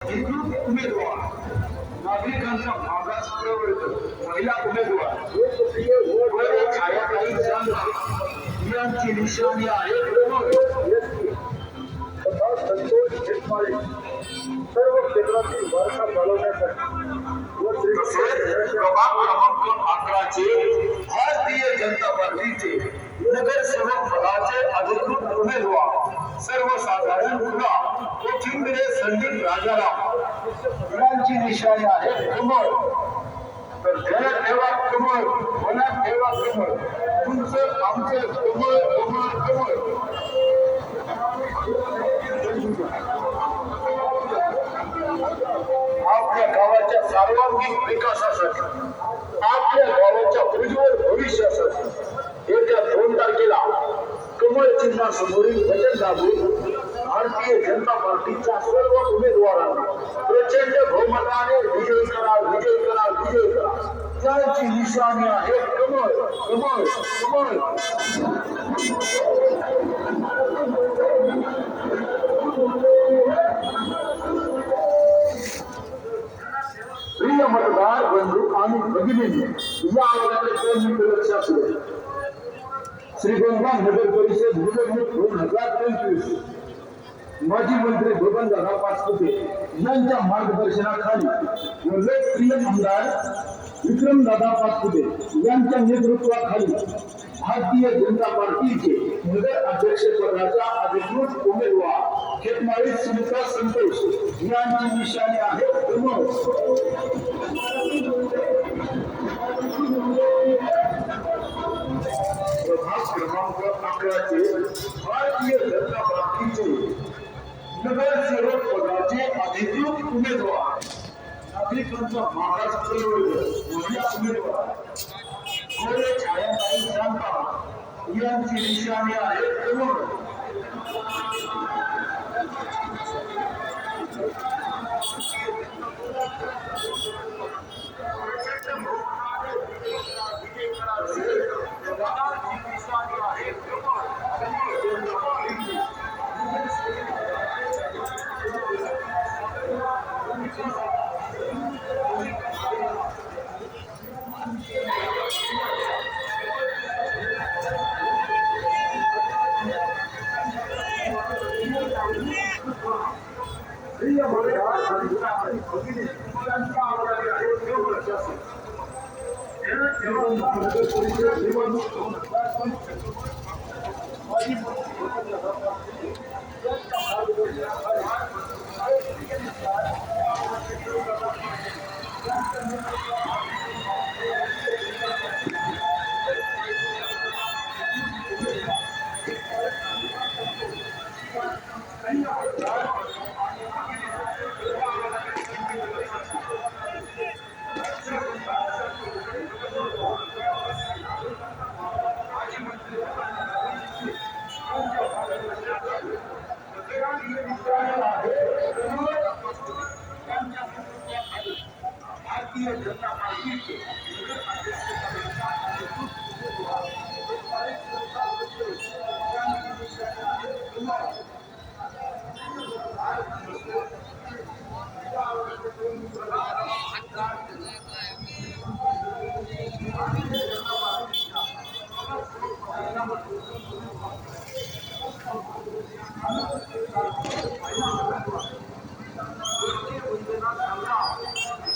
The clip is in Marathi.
हिंदू उमेदवार नागरिकांचा मागास प्रवर्ग महिला उमेदवार छायाताई चांदा यांची निशाणी आहे संतोष शेतमाळे सर्व क्षेत्रातील वारसा घालवण्यासाठी प्रभाग क्रमांक 11 भारतीय जनता पार्टीचे नगरसेवक पदाचे अधिकृत उमेदवार सर्वसाधारण खुला कोथिंबिरे संदीप राजाराम यांची निशाणी आहे कमळ. तर ध्यानात ठेवा कमळ, मनात ठेवा कमळ, तुमचं आमचे कमळ कमळ कमळ. आपल्या गावाच्या सर्वांगीण विकासासाठी, आपल्या गावाच्या उज्ज्वल भविष्यासाठी येत्या 2 तारखेला कमळ चिन्हासमोरील बटन दाबून भारतीय जनता पार्टीच्या सर्व उमेदवारांना प्रचंड बहुमताने विजयी करा विजयी करा विजयी करा. त्यांची निशाणी आहे कमळ कमळ कमळ. प्रिय मतदार बंधू आणि भगिनींनी या आव्हानाने 2 मिनिटे लक्षात ठेवा. श्रीगोंदा नगर परिषद निवडणूक 2025 माजी मंत्री बबनदादा पाचपुते यांच्या मार्गदर्शनाखाली व लोकप्रिय आमदार विक्रमदादा पाचपुते यांच्या नेतृत्वाखाली भारतीय जनता पार्टीचे नगर अध्यक्ष पदाच्या अधिकृत उमेदवार खेतमाळी सुमित्रा संतोष यांची निशाणी आहे कमळ. प्रभाग क्रमांक 11 भारतीय जनता पार्टीचे नगरसेवक पदाचे अधिकृत उमेदवार नागरिकांचा मागास प्रवर्ग महिला उमेदवार छायाताई चांदा यांची निशाणी आहे कमळ. भारतीय जनता पार्टीचे